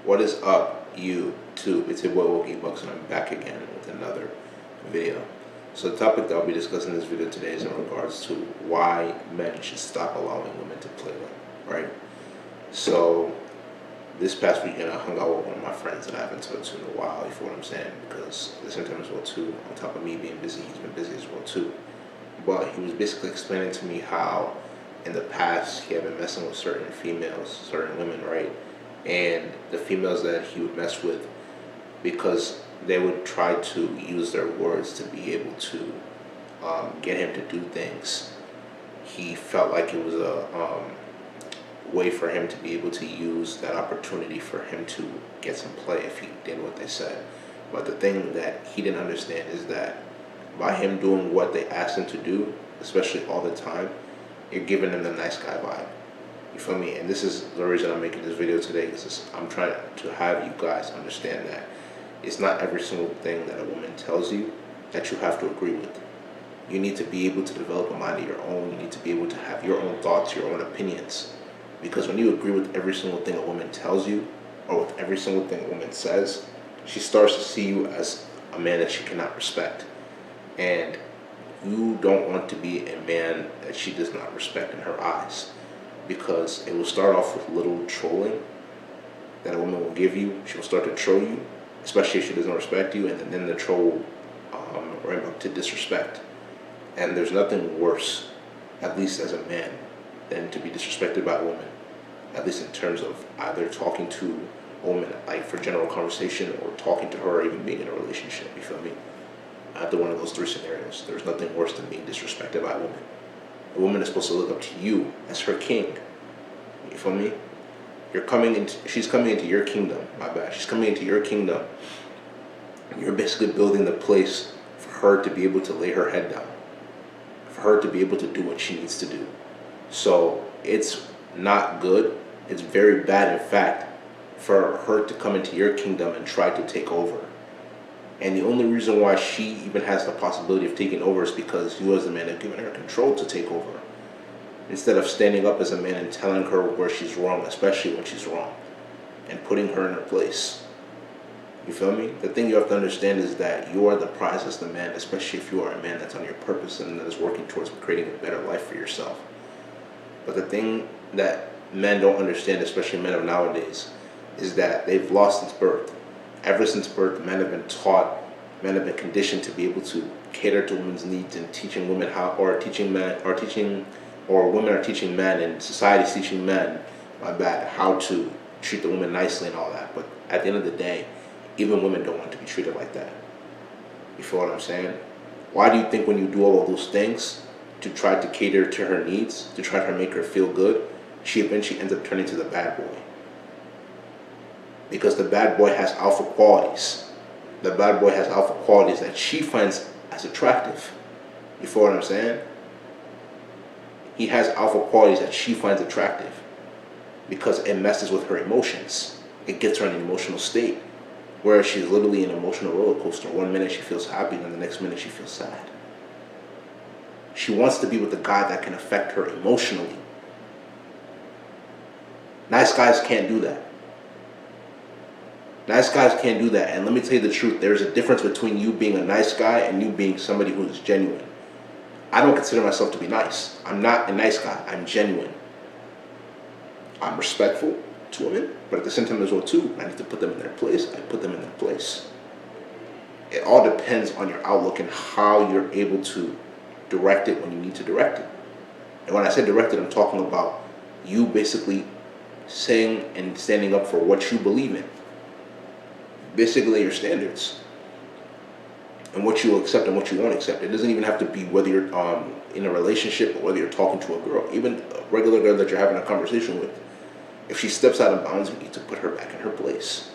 What is up, YouTube? It's your boy Wookie Bucks, and I'm back again with another video. So the topic that I'll be discussing in this video today is in regards to why men should stop allowing women to play them, right? So this past weekend I hung out with one of my friends that I haven't talked to in a while, you feel what I'm saying? Because at the same time as well too, on top of me being busy, he's been busy as well too. But he was basically explaining to me how in the past he had been messing with certain females, certain women, right? And the females that he would mess with, because they would try to use their words to be able to get him to do things, he felt like it was a way for him to be able to use that opportunity for him to get some play if he did what they said. But the thing that he didn't understand is that by him doing what they asked him to do, especially all the time, you're giving them the nice guy vibe. You feel me? And this is the reason I'm making this video today, because I'm trying to have you guys understand that it's not every single thing that a woman tells you that you have to agree with. You need to be able to develop a mind of your own. You need to be able to have your own thoughts, your own opinions. Because when you agree with every single thing a woman tells you, or with every single thing a woman says, she starts to see you as a man that she cannot respect. And you don't want to be a man that she does not respect in her eyes, because it will start off with little trolling that a woman will give you. She will start to troll you, especially if she doesn't respect you, and then the troll will ramp up to disrespect. And there's nothing worse, at least as a man, than to be disrespected by a woman, at least in terms of either talking to a woman like for general conversation, or talking to her, or even being in a relationship. You feel me? After one of those three scenarios, there's nothing worse than being disrespected by a woman. A woman is supposed to look up to you as her king. You feel me? She's coming into your kingdom. My bad. She's coming into your kingdom. You're basically building the place for her to be able to lay her head down, for her to be able to do what she needs to do. So it's not good. It's very bad, in fact, for her to come into your kingdom and try to take over. And the only reason why she even has the possibility of taking over is because you as a man have given her control to take over, instead of standing up as a man and telling her where she's wrong, especially when she's wrong, and putting her in her place. You feel me? The thing you have to understand is that you are the prize as the man, especially if you are a man that's on your purpose and that is working towards creating a better life for yourself. But the thing that men don't understand, especially men of nowadays, is that they've lost its birth. Ever since birth, men have been taught, men have been conditioned to be able to cater to women's needs, and teaching women how, or women are teaching men, and society's teaching men, how to treat the woman nicely and all that. But at the end of the day, even women don't want to be treated like that. You feel what I'm saying? Why do you think when you do all of those things to try to cater to her needs, to try to make her feel good, she eventually ends up turning to the bad boy? Because the bad boy has alpha qualities. The bad boy has alpha qualities that she finds as attractive. You feel what I'm saying? He has alpha qualities that she finds attractive because it messes with her emotions. It gets her in an emotional state where she's literally in an emotional roller coaster. One minute she feels happy, and the next minute she feels sad. She wants to be with a guy that can affect her emotionally. Nice guys can't do that. Nice guys can't do that. And let me tell you the truth. There's a difference between you being a nice guy and you being somebody who is genuine. I don't consider myself to be nice. I'm not a nice guy. I'm genuine. I'm respectful to women, but at the same time as well too, I need to put them in their place. I put them in their place. It all depends on your outlook and how you're able to direct it when you need to direct it. And when I say direct it, I'm talking about you basically saying and standing up for what you believe in. Basically your standards, and what you will accept and what you won't accept. It doesn't even have to be whether you're in a relationship or whether you're talking to a girl. Even a regular girl that you're having a conversation with, if she steps out of bounds, you need to put her back in her place.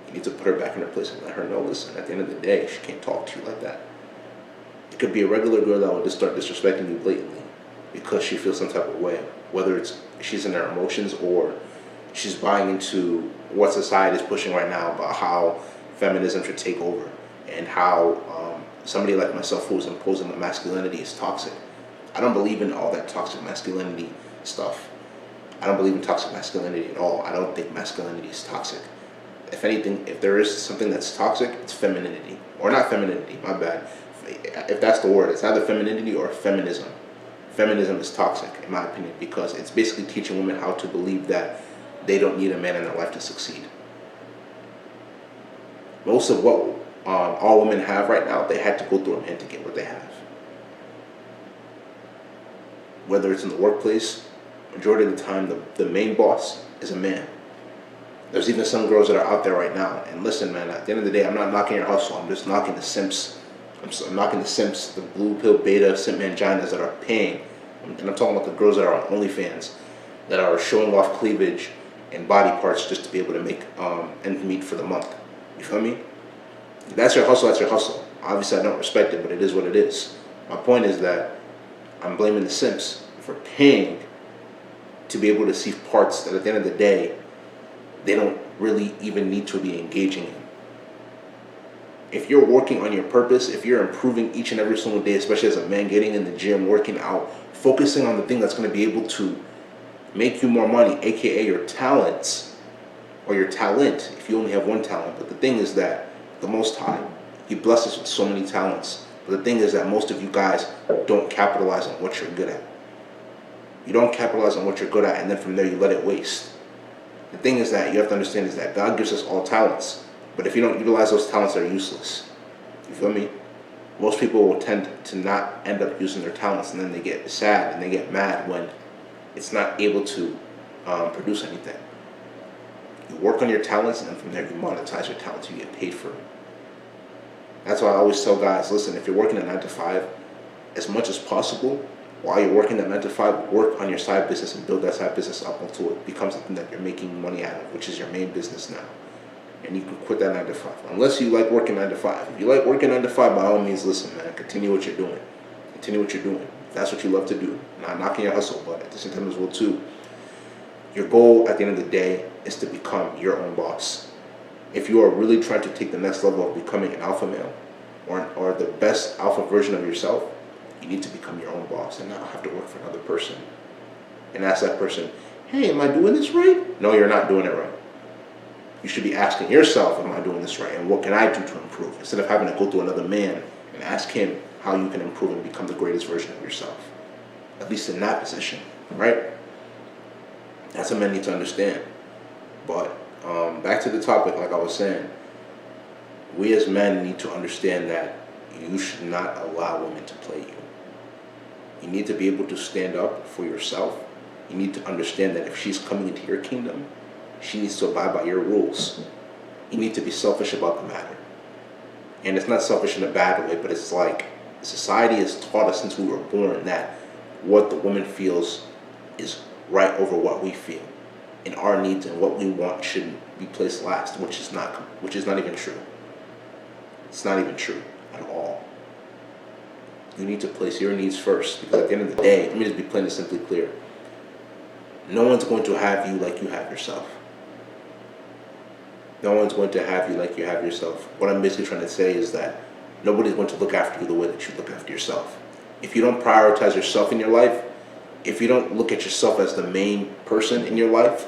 You need to put her back in her place and let her know, listen, at the end of the day, she can't talk to you like that. It could be a regular girl that will just start disrespecting you blatantly because she feels some type of way, whether it's she's in her emotions or she's buying into what society is pushing right now about how feminism should take over, and how somebody like myself who's imposing the masculinity is toxic. I don't believe in all that toxic masculinity stuff. I don't believe in toxic masculinity at all. I don't think masculinity is toxic. If anything, if there is something that's toxic, it's femininity. Or not femininity, my bad. If that's the word, it's either femininity or feminism. Feminism is toxic, in my opinion, because it's basically teaching women how to believe that they don't need a man in their life to succeed. Most of what all women have right now, they had to go through a man to get what they have. Whether it's in the workplace, majority of the time, the main boss is a man. There's even some girls that are out there right now. And listen, man, at the end of the day, I'm not knocking your hustle. I'm just knocking the simps. I'm knocking the simps, the blue pill beta simp manginas that are paying. And I'm talking about the girls that are on OnlyFans, that are showing off cleavage and body parts just to be able to make ends meet for the month. You feel me? That's your hustle, that's your hustle. Obviously, I don't respect it, but it is what it is. My point is that I'm blaming the simps for paying to be able to see parts that at the end of the day, they don't really even need to be engaging in. If you're working on your purpose, if you're improving each and every single day, especially as a man, getting in the gym, working out, focusing on the thing that's going to be able to make you more money, aka your talents, or your talent, if you only have one talent. But the thing is that the Most High, He blesses us with so many talents. But the thing is that most of you guys don't capitalize on what you're good at. You don't capitalize on what you're good at, and then from there you let it waste. The thing is that you have to understand is that God gives us all talents, but if you don't utilize those talents, they're useless. You feel me? Most people will tend to not end up using their talents, and then they get sad and they get mad when it's not able to produce anything. You work on your talents, and then from there you monetize your talents. You get paid for it. That's why I always tell guys, listen, if you're working a 9 to 5, as much as possible, while you're working that 9 to 5, work on your side business and build that side business up until it becomes something that you're making money out of, which is your main business now. And you can quit that 9 to 5. Unless you like working 9 to 5. If you like working 9 to 5, by all means, listen, man, continue what you're doing. Continue what you're doing. If that's what you love to do. Not knocking your hustle, but at the same time as well, too. Your goal at the end of the day is to become your own boss. If you are really trying to take the next level of becoming an alpha male or the best alpha version of yourself, you need to become your own boss and not have to work for another person. And ask that person, hey, am I doing this right? No, you're not doing it right. You should be asking yourself, am I doing this right? And what can I do to improve? Instead of having to go through another man and ask him how you can improve and become the greatest version of yourself. At least in that position, right? That's what men need to understand. But back to the topic, like I was saying, we as men need to understand that you should not allow women to play you. You need to be able to stand up for yourself. You need to understand that if she's coming into your kingdom, she needs to abide by your rules. You need to be selfish about the matter. And it's not selfish in a bad way, but it's like society has taught us since we were born that what the woman feels is right over what we feel. And our needs and what we want shouldn't be placed last, which is not even true. It's not even true at all. You need to place your needs first, because at the end of the day, let me just be plain and simply clear. No one's going to have you like you have yourself. No one's going to have you like you have yourself. What I'm basically trying to say is that nobody's going to look after you the way that you look after yourself. If you don't prioritize yourself in your life, if you don't look at yourself as the main person in your life,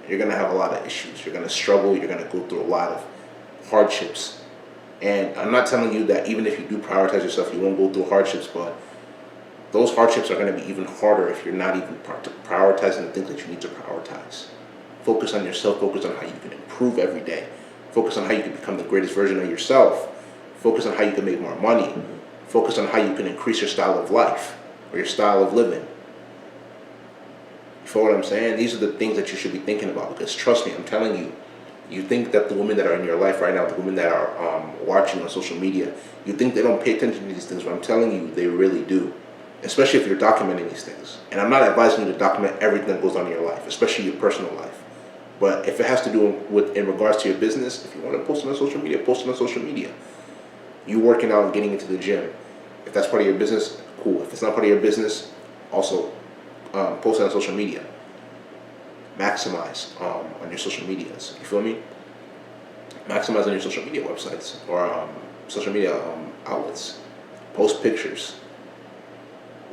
you're going to have a lot of issues. You're going to struggle. You're going to go through a lot of hardships. And I'm not telling you that even if you do prioritize yourself, you won't go through hardships, but those hardships are going to be even harder if you're not even prioritizing the things that you need to prioritize. Focus on yourself. Focus on how you can improve every day. Focus on how you can become the greatest version of yourself. Focus on how you can make more money. Focus on how you can increase your style of life or your style of living. You feel what I'm saying? These are the things that you should be thinking about, because trust me, I'm telling you, you think that the women that are in your life right now, the women that are watching on social media, you think they don't pay attention to these things, but I'm telling you, they really do. Especially if you're documenting these things. And I'm not advising you to document everything that goes on in your life, especially your personal life. But if it has to do with in regards to your business, if you want to post it on social media, post it on social media. You working out and getting into the gym. If that's part of your business, cool. If it's not part of your business, also post it on social media. Maximize on your social medias. You feel me? Maximize on your social media websites or social media outlets. Post pictures.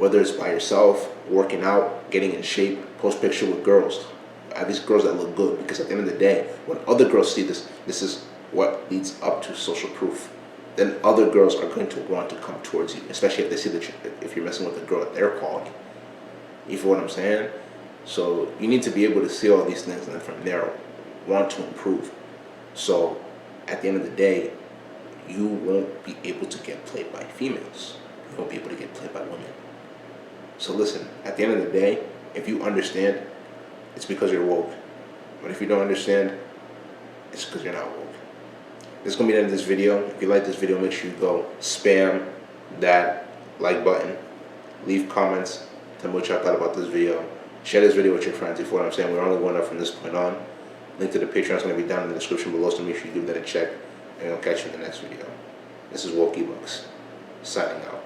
Whether it's by yourself, working out, getting in shape, post picture with girls. At least girls that look good, because at the end of the day, when other girls see this, this is what leads up to social proof. Then other girls are going to want to come towards you, especially if they see that if you're messing with a girl that they're quality. You feel what I'm saying? So you need to be able to see all these things, and then from there, want to improve. So at the end of the day, you won't be able to get played by females. You won't be able to get played by women. So listen, at the end of the day, if you understand, it's because you're woke. But if you don't understand, it's because you're not woke. This is going to be the end of this video. If you like this video, make sure you go spam that like button. Leave comments. Tell me what y'all thought about this video. Share this video with your friends. You feel what I'm saying? We're only going up from this point on. Link to the Patreon is going to be down in the description below, so make sure you give that a check. And I'll catch you in the next video. This is Woke Bucks, signing out.